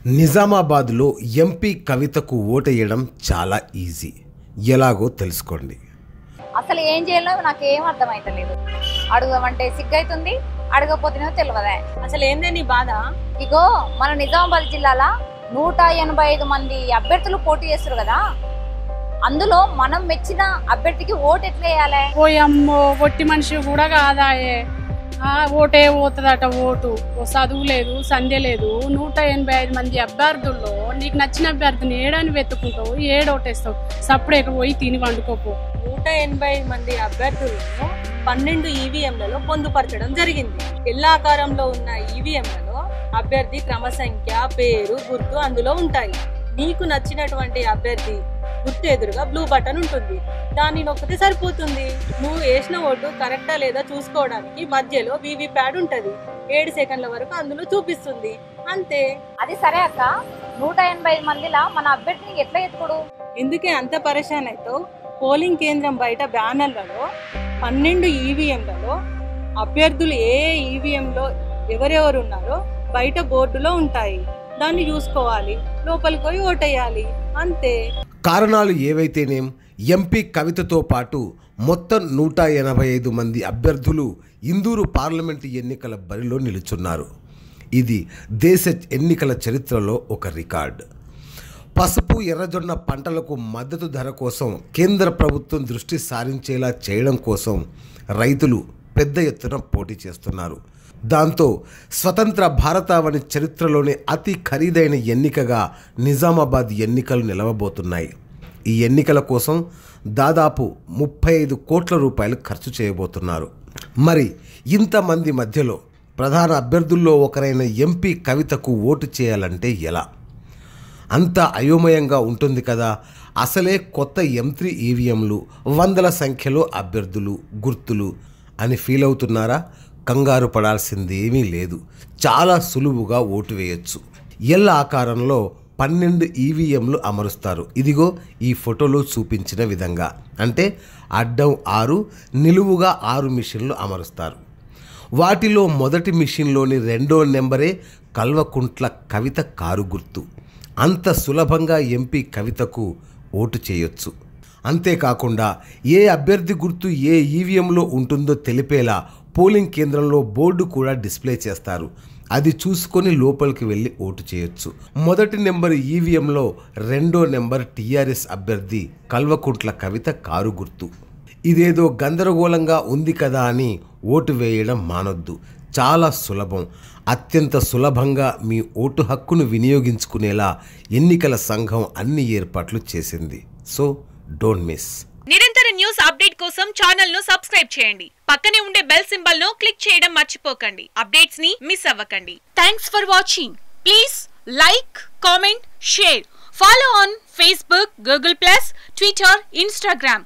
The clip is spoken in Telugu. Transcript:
నిజామాబాద్లో ఎంపీ కవితకు ఓటేయడం చాలా ఈజీ. ఎలాగో తెలుసుకోండి. అసలు ఏం చేయాలో నాకేం అర్థమైతలేదు. అడుగుదామంటే సిగ్గైతుంది, అడగపోతేనో తెలియదే. అసలు ఏందే నీ బాధ? ఇగో మన నిజామాబాద్ జిల్లాలో 185 మంది అభ్యర్థులు పోటీ చేస్తారు కదా, అందులో మనం మెచ్చిన అభ్యర్థికి ఓటు ఎట్లా వేయాలి? ఓయమ్మో, ఒట్టి మనిషి కూడా కాదాయే. ఓటే పోతుందట. ఓటు చదువు లేదు, సంధ్య లేదు. 185 మంది అభ్యర్థుల్లో నీకు నచ్చిన అభ్యర్థిని ఏడాని వెతుకుంటావు, ఏడోటేస్తావు. సప్పుడు ఎక్కడ పోయి తిని వండుకోపో. 185 మంది అభ్యర్థులను 12 ఈవీఎంలలో పొందుపరచడం జరిగింది. ఎల్లాకారంలో ఉన్న ఈవీఎంలలో అభ్యర్థి క్రమసంఖ్య, పేరు, గుర్తు అందులో ఉంటాయి. నీకు నచ్చినటువంటి అభ్యర్థి గుర్తు ఎదురుగా బ్లూ బటన్ ఉంటుంది, దాన్ని నొక్కితే సరిపోతుంది. నువ్వు వేసిన ఓటు కరెక్టా లేదా చూసుకోవడానికి మధ్యలో వీవీ ప్యాడ్ ఉంటది. 7 సెకండ్ల వరకు అందులో చూపిస్తుంది, అంతే. అది సరే అక్క, 185 మందిలా మన అభ్యర్థిని ఎట్లా ఎత్తుకోడు? ఎందుకే అంత పరేషాన్ అవుతావు? పోలింగ్ కేంద్రం బయట బ్యానర్లలో 12 ఈవీఎంలలో అభ్యర్థులు ఏ ఈవీఎంలో ఎవరెవరు ఉన్నారో బయట బోర్డులో ఉంటాయి. దాన్ని చూసుకోవాలి, లోపలికి పోయి ఓటేయాలి, అంతే. కారణాలు ఏవైతేనేం ఎంపీ కవితతో పాటు మొత్తం 185 మంది అభ్యర్థులు ఇందూరు పార్లమెంటు ఎన్నికల బరిలో నిలుచున్నారు. ఇది దేశ ఎన్నికల చరిత్రలో ఒక రికార్డ్. పసుపు, ఎర్రజొన్న పంటలకు మద్దతు ధర కోసం కేంద్ర ప్రభుత్వం దృష్టి సారించేలా చేయడం కోసం రైతులు పెద్ద ఎత్తున పోటీ చేస్తున్నారు. దాంతో స్వతంత్ర భారతావని చరిత్రలోనే అతి ఖరీదైన ఎన్నికగా నిజామాబాద్ ఎన్నికలు నిలవబోతున్నాయి. ఈ ఎన్నికల కోసం దాదాపు 35 కోట్ల రూపాయలు ఖర్చు చేయబోతున్నారు. మరి ఇంతమంది మధ్యలో ప్రధాన అభ్యర్థుల్లో ఒకరైన ఎంపీ కవితకు ఓటు చేయాలంటే ఎలా? అంత అయోమయంగా ఉంటుంది కదా. అసలే కొత్త M3 ఈవీఎంలు, వందల సంఖ్యలో అభ్యర్థులు, గుర్తులు అని ఫీల్ అవుతున్నారా? కంగారు పడాల్సిందేమీ లేదు. చాలా సులువుగా ఓటు వేయచ్చు. ఎల్ ఆకారంలో 12 ఈవీఎంలు అమరుస్తారు. ఇదిగో ఈ ఫోటోలో చూపించిన విధంగా. అంటే అడ్డం 6, నిలువుగా 6 మిషన్లు అమరుస్తారు. వాటిలో మొదటి మిషన్లోని 2వ నెంబరే కల్వకుంట్ల కవిత కారు గుర్తు. అంత సులభంగా ఎంపీ కవితకు ఓటు చేయొచ్చు. అంతేకాకుండా ఏ అభ్యర్థి గుర్తు ఏ ఈవీఎంలో ఉంటుందో తెలిపేలా పోలింగ్ కేంద్రంలో బోర్డు కూడా డిస్ప్లే చేస్తారు. అది చూసుకొని లోపలికి వెళ్ళి ఓటు చేయొచ్చు. మొదటి నెంబర్ ఈవీఎంలో 2వ నెంబర్ టీఆర్ఎస్ అభ్యర్థి కల్వకుంట్ల కవిత కారు గుర్తు. ఇదేదో గందరగోళంగా ఉంది కదా అని ఓటు వేయడం మానొద్దు. చాలా సులభం. అత్యంత సులభంగా మీ ఓటు హక్కును వినియోగించుకునేలా ఎన్నికల సంఘం అన్ని ఏర్పాట్లు చేసింది. So don't miss. నిరంతర న్యూస్ అప్డేట్ కోసం ఛానల్ ను సబ్స్క్రైబ్ చేయండి. పక్కనే ఉండే బెల్ సింబల్ ను క్లిక్ చేయడం మర్చిపోకండి. అప్డేట్స్ ని మిస్ అవ్వకండి. Thanks for watching. Please like, comment, share. Follow on Facebook, Google+, Twitter, Instagram.